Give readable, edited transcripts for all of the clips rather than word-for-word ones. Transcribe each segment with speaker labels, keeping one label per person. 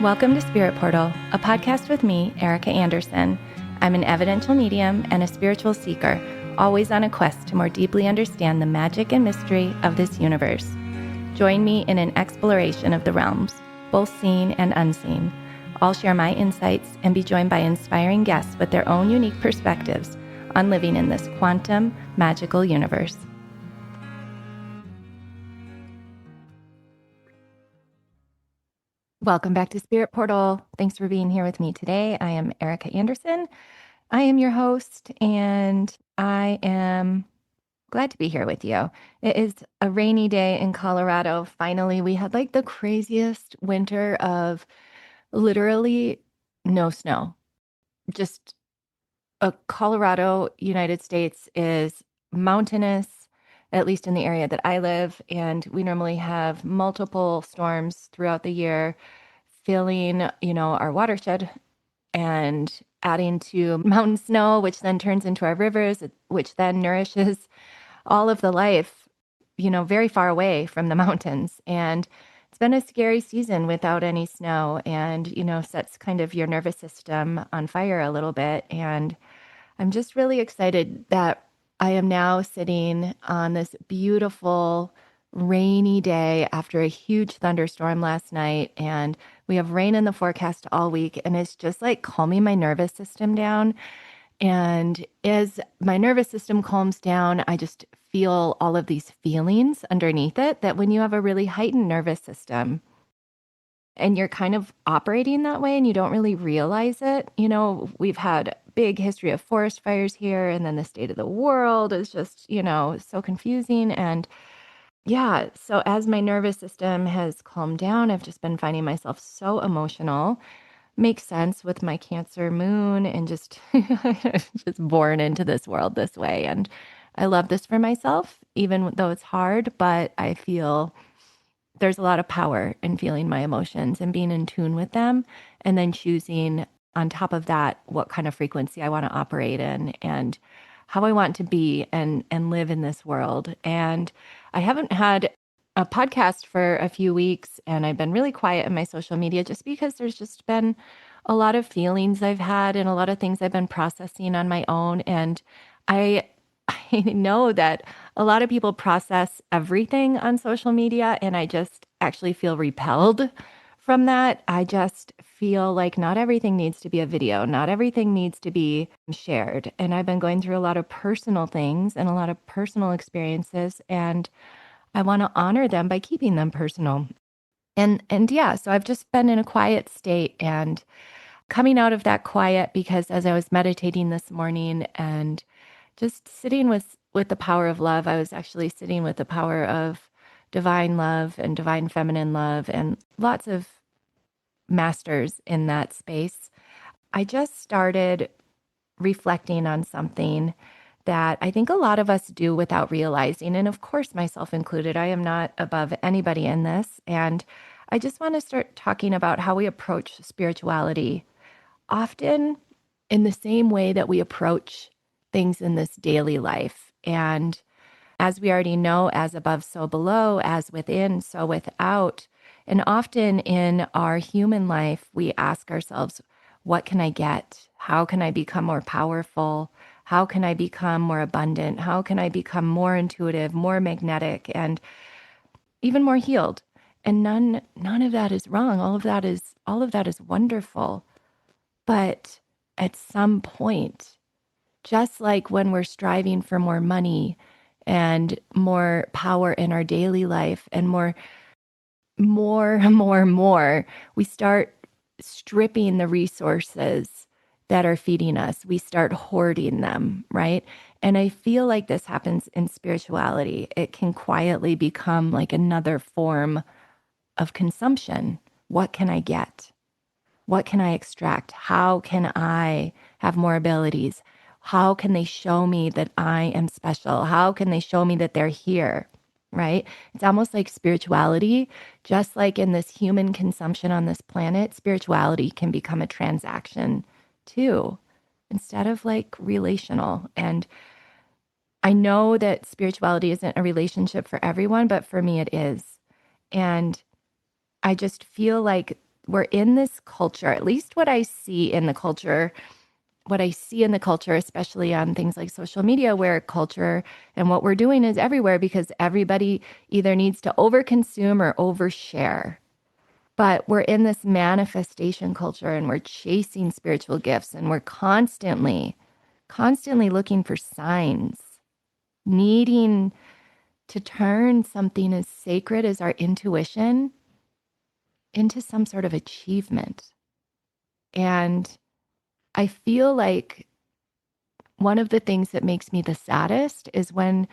Speaker 1: Welcome to Spirit Portal, a podcast with me, Erika Anderson. I'm an evidential medium and a spiritual seeker, always on a quest to more deeply understand the magic and mystery of this universe. Join me in an exploration of the realms, both seen and unseen. I'll share my insights and be joined by inspiring guests with their own unique perspectives on living in this quantum, magical universe. Welcome back to Spirit Portal. Thanks for being here with me today. I am Erika Anderson. I am your host, and I am glad to be here with you. It is a rainy day in Colorado. Finally, we had like the craziest winter of literally no snow. Just Colorado, United States is mountainous, at least in the area that I live, and we normally have multiple storms throughout the year filling, our watershed and adding to mountain snow, which then turns into our rivers, which then nourishes all of the life, very far away from the mountains. And it's been a scary season without any snow and, sets kind of your nervous system on fire a little bit. And I'm just really excited that I am now sitting on this beautiful rainy day after a huge thunderstorm last night. And we have rain in the forecast all week. And it's just like calming my nervous system down. And as my nervous system calms down, I just feel all of these feelings underneath it that when you have a really heightened nervous system and you're kind of operating that way and you don't really realize it, we've had big history of forest fires here, and then the state of the world is just, so confusing. And yeah, so as my nervous system has calmed down, I've just been finding myself so emotional. Makes sense with my Cancer moon and just just born into this world this way. And I love this for myself, even though it's hard, but I feel there's a lot of power in feeling my emotions and being in tune with them, and then choosing on top of that what kind of frequency I want to operate in and how I want to be and live in this world. And I haven't had a podcast for a few weeks, and I've been really quiet in my social media just because there's just been a lot of feelings I've had and a lot of things I've been processing on my own. And I I know that a lot of people process everything on social media, and I just actually feel repelled from that. I just feel like not everything needs to be a video, not everything needs to be shared. And I've been going through a lot of personal things and a lot of personal experiences, and I want to honor them by keeping them personal. And yeah, so I've just been in a quiet state and coming out of that quiet because as I was meditating this morning and just sitting with the power of love, I was actually sitting with the power of divine love and divine feminine love and lots of masters in that space. I just started reflecting on something that I think a lot of us do without realizing. And of course, myself included, I am not above anybody in this. And I just want to start talking about how we approach spirituality, often in the same way that we approach things in this daily life. And as we already know, as above, so below, as within, so without. And often in our human life, we ask ourselves, what can I get? How can I become more powerful? How can I become more abundant? How can I become more intuitive, more magnetic, and even more healed? And none of that is wrong. All of that is wonderful. But at some point, just like when we're striving for more money and more power in our daily life and more, we start stripping the resources that are feeding us. We start hoarding them, right? And I feel like this happens in spirituality. It can quietly become like another form of consumption. What can I get? What can I extract? How can I have more abilities? How can they show me that I am special? How can they show me that they're here? Right? It's almost like spirituality, just like in this human consumption on this planet, spirituality can become a transaction too, instead of like relational. And I know that spirituality isn't a relationship for everyone, but for me it is. And I just feel like we're in this culture, at least what I see in the culture, especially on things like social media, where culture and what we're doing is everywhere because everybody either needs to overconsume or overshare. But we're in this manifestation culture and we're chasing spiritual gifts and we're constantly looking for signs, needing to turn something as sacred as our intuition into some sort of achievement. And I feel like one of the things that makes me the saddest is when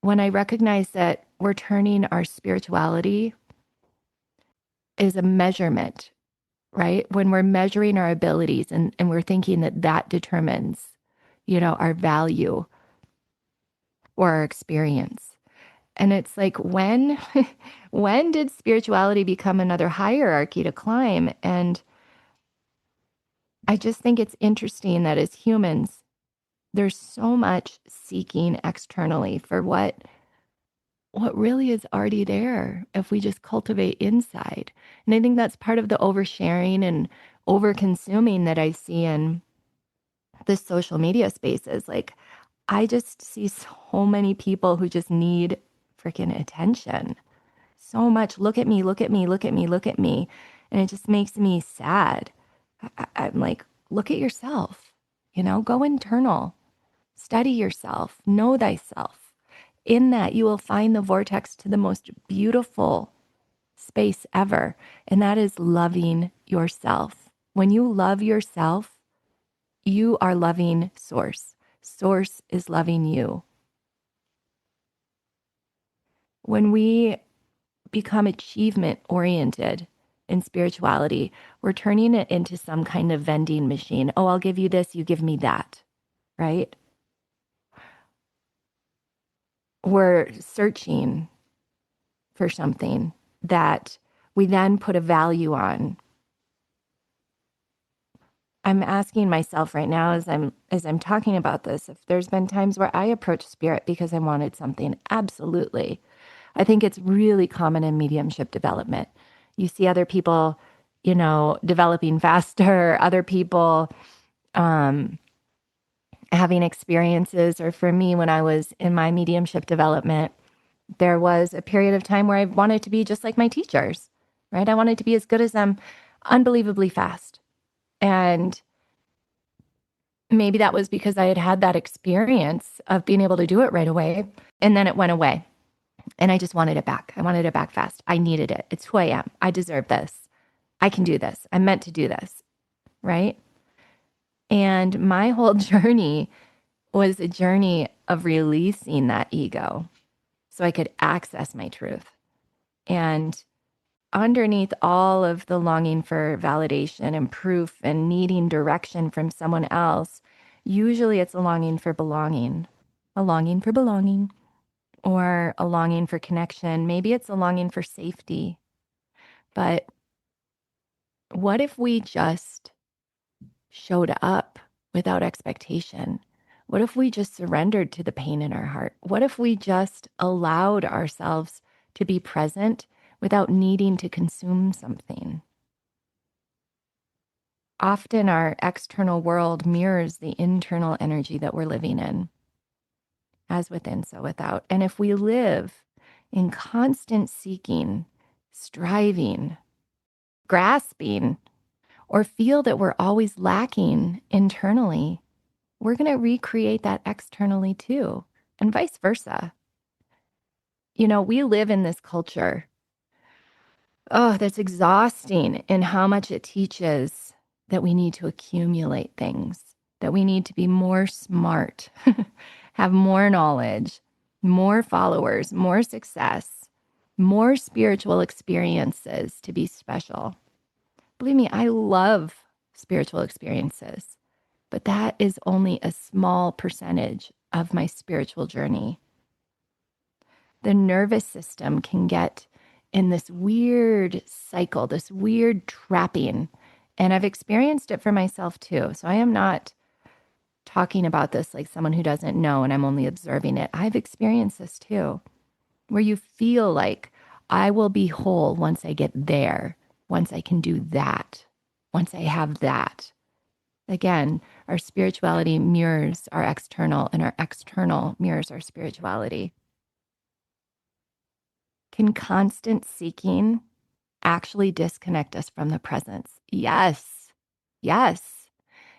Speaker 1: I recognize that we're turning our spirituality as a measurement, right? When we're measuring our abilities and we're thinking that that determines, our value or our experience. And it's like, when did spirituality become another hierarchy to climb? And I just think it's interesting that as humans, there's so much seeking externally for what really is already there if we just cultivate inside. And I think that's part of the oversharing and over-consuming that I see in the social media spaces. Like, I just see so many people who just need freaking attention. So much, look at me, look at me, look at me, look at me. And it just makes me sad. I'm like, look at yourself, go internal, study yourself, know thyself. In that, you will find the vortex to the most beautiful space ever. And that is loving yourself. When you love yourself, you are loving Source. Source is loving you. When we become achievement oriented in spirituality, we're turning it into some kind of vending machine. Oh, I'll give you this, you give me that, right? We're searching for something that we then put a value on. I'm asking myself right now as I'm talking about this, if there's been times where I approached spirit because I wanted something. Absolutely. I think it's really common in mediumship development. You see other people, developing faster, other people having experiences. Or for me, when I was in my mediumship development, there was a period of time where I wanted to be just like my teachers, right? I wanted to be as good as them, unbelievably fast. And maybe that was because I had had that experience of being able to do it right away. And then it went away. And I just wanted it back. I wanted it back fast. I needed it. It's who I am. I deserve this. I can do this. I'm meant to do this. Right? And my whole journey was a journey of releasing that ego so I could access my truth. And underneath all of the longing for validation and proof and needing direction from someone else, usually it's a longing for belonging, or a longing for connection. Maybe it's a longing for safety. But what if we just showed up without expectation? What if we just surrendered to the pain in our heart? What if we just allowed ourselves to be present without needing to consume something? Often our external world mirrors the internal energy that we're living in. As within, so without. And if we live in constant seeking, striving, grasping, or feel that we're always lacking internally, we're going to recreate that externally too, and vice versa. We live in this culture, that's exhausting in how much it teaches that we need to accumulate things, that we need to be more smart, have more knowledge, more followers, more success, more spiritual experiences to be special. Believe me, I love spiritual experiences, but that is only a small percentage of my spiritual journey. The nervous system can get in this weird cycle, this weird trapping. And I've experienced it for myself too. So I am not talking about this like someone who doesn't know and I'm only observing it. I've experienced this too, where you feel like I will be whole once I get there. once I can do that, once I have that. Again, our spirituality mirrors our external, and our external mirrors our spirituality. Can constant seeking actually disconnect us from the presence? Yes. Yes.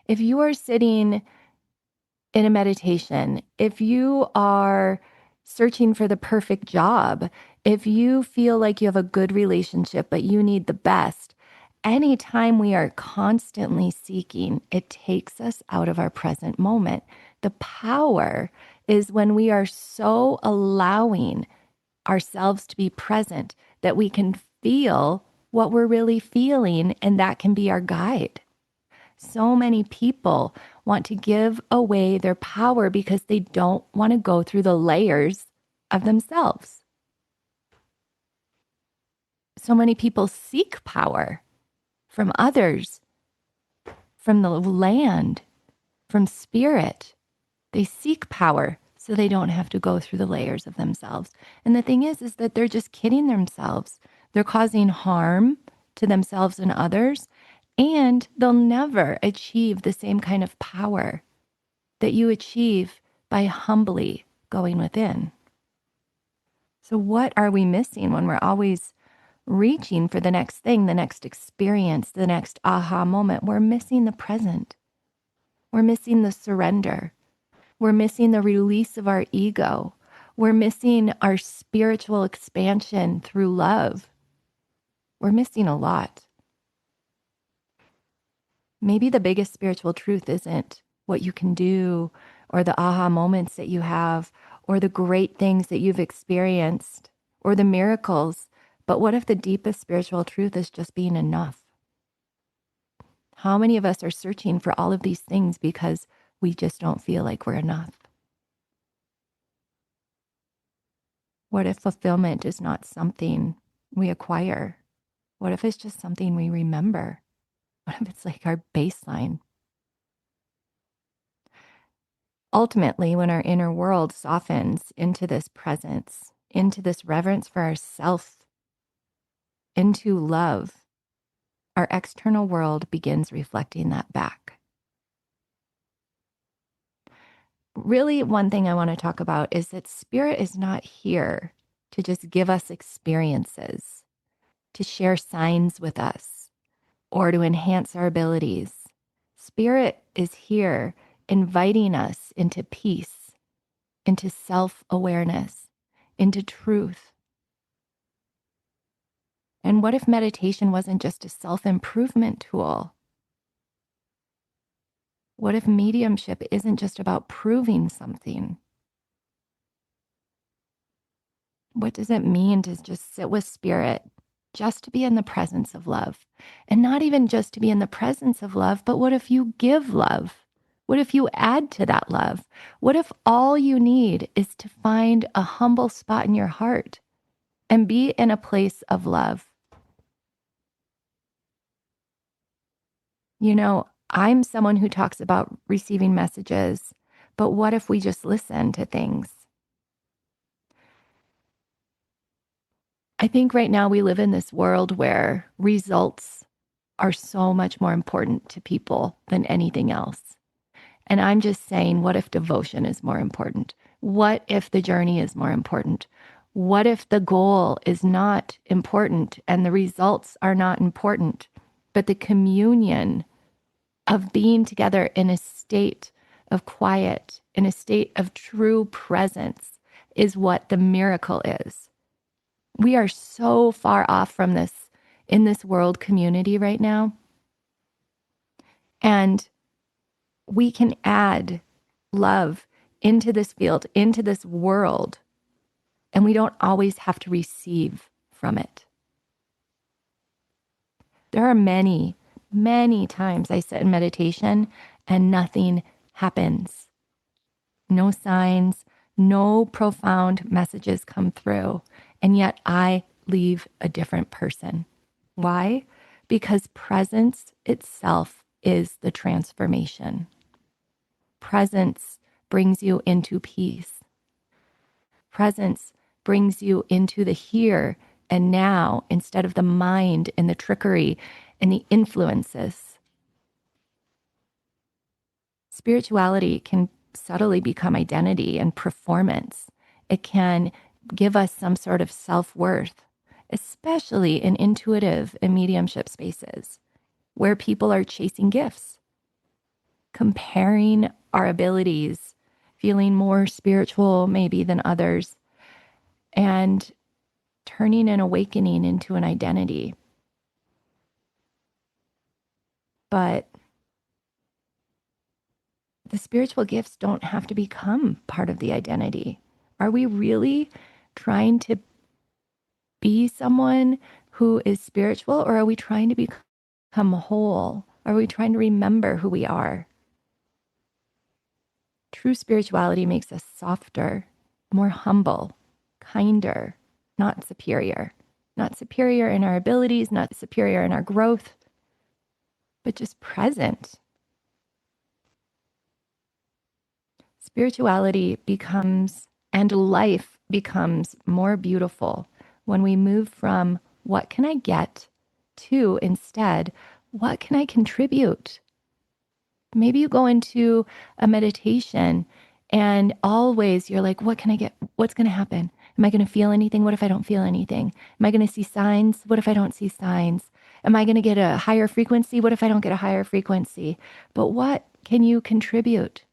Speaker 1: If you are sitting in a meditation, if you are searching for the perfect job, if you feel like you have a good relationship, but you need the best, anytime we are constantly seeking, it takes us out of our present moment. The power is when we are so allowing ourselves to be present that we can feel what we're really feeling, and that can be our guide. So many people want to give away their power because they don't want to go through the layers of themselves. So many people seek power from others, from the land, from spirit. They seek power so they don't have to go through the layers of themselves. And the thing is that they're just kidding themselves. They're causing harm to themselves and others, and they'll never achieve the same kind of power that you achieve by humbly going within. So what are we missing when we're always reaching for the next thing, the next experience, the next aha moment? We're missing the present. We're missing the surrender. We're missing the release of our ego. We're missing our spiritual expansion through love. We're missing a lot. Maybe the biggest spiritual truth isn't what you can do or the aha moments that you have or the great things that you've experienced or the miracles. But what if the deepest spiritual truth is just being enough? How many of us are searching for all of these things because we just don't feel like we're enough? What if fulfillment is not something we acquire? What if it's just something we remember? What if it's like our baseline? Ultimately, when our inner world softens into this presence, into this reverence for ourself, into love, our external world begins reflecting that back. Really, one thing I want to talk about is that spirit is not here to just give us experiences, to share signs with us, or to enhance our abilities. Spirit is here inviting us into peace, into self-awareness, into truth. And what if meditation wasn't just a self-improvement tool? What if mediumship isn't just about proving something? What does it mean to just sit with spirit, just to be in the presence of love? And not even just to be in the presence of love, but what if you give love? What if you add to that love? What if all you need is to find a humble spot in your heart and be in a place of love? You know, I'm someone who talks about receiving messages, but what if we just listen to things? I think right now we live in this world where results are so much more important to people than anything else. And I'm just saying, what if devotion is more important? What if the journey is more important? What if the goal is not important and the results are not important, but the communion of being together in a state of quiet, in a state of true presence is what the miracle is. We are so far off from this in this world community right now. And we can add love into this field, into this world, and we don't always have to receive from it. There are many, many times I sit in meditation and nothing happens. No signs, no profound messages come through. And yet I leave a different person. Why? Because presence itself is the transformation. Presence brings you into peace. Presence brings you into the here and now instead of the mind and the trickery and the influences. Spirituality can subtly become identity and performance. It can give us some sort of self-worth, especially in intuitive and mediumship spaces where people are chasing gifts, comparing our abilities, feeling more spiritual maybe than others, and turning an awakening into an identity. But the spiritual gifts don't have to become part of the identity. Are we really trying to be someone who is spiritual, or are we trying to become whole? Are we trying to remember who we are? True spirituality makes us softer, more humble, kinder, not superior. Not superior in our abilities, not superior in our growth, but just present. Spirituality becomes, and life becomes more beautiful when we move from what can I get to instead, what can I contribute? Maybe you go into a meditation and always you're like, what can I get? What's going to happen? Am I going to feel anything? What if I don't feel anything? Am I going to see signs? What if I don't see signs? Am I going to get a higher frequency? What if I don't get a higher frequency? But what can you contribute?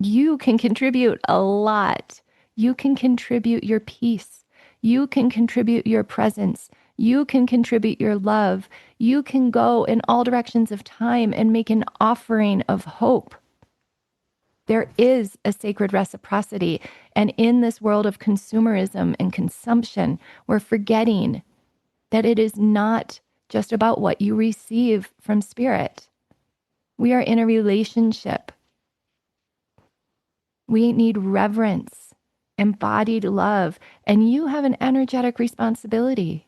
Speaker 1: You can contribute a lot. You can contribute your peace. You can contribute your presence. You can contribute your love. You can go in all directions of time and make an offering of hope. There is a sacred reciprocity. And in this world of consumerism and consumption, we're forgetting that it is not just about what you receive from spirit. We are in a relationship. We need reverence, embodied love, and you have an energetic responsibility.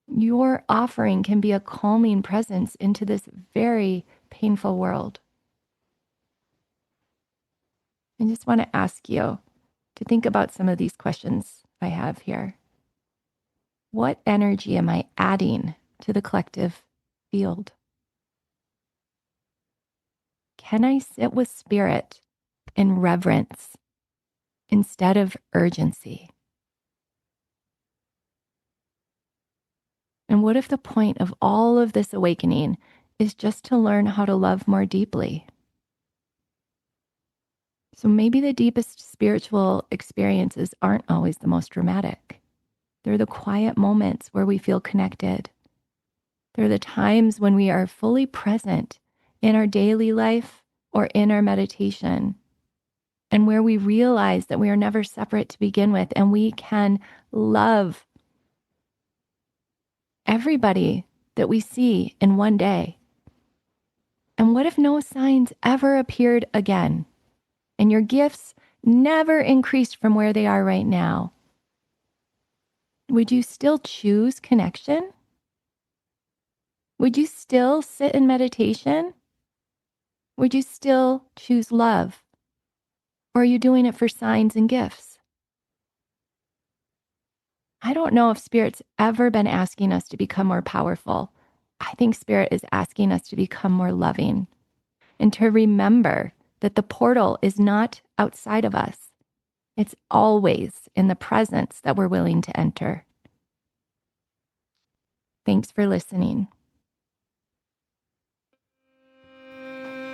Speaker 1: Your offering can be a calming presence into this very painful world. I just want to ask you to think about some of these questions I have here. What energy am I adding to the collective field? Can I sit with spirit in reverence instead of urgency? And what if the point of all of this awakening is just to learn how to love more deeply? So maybe the deepest spiritual experiences aren't always the most dramatic. They're the quiet moments where we feel connected. They're the times when we are fully present in our daily life or in our meditation, and where we realize that we are never separate to begin with, and we can love everybody that we see in one day. And what if no signs ever appeared again, and your gifts never increased from where they are right now? Would you still choose connection? Would you still sit in meditation? Would you still choose love? Or are you doing it for signs and gifts? I don't know if Spirit's ever been asking us to become more powerful. I think Spirit is asking us to become more loving and to remember that the portal is not outside of us. It's always in the presence that we're willing to enter. Thanks for listening.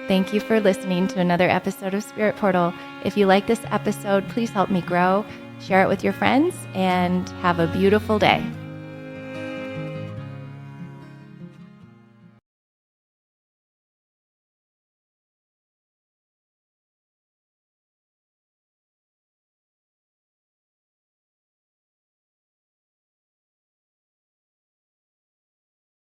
Speaker 1: Thank you for listening to another episode of Spirit Portal. If you like this episode, please help me grow, share it with your friends, and have a beautiful day.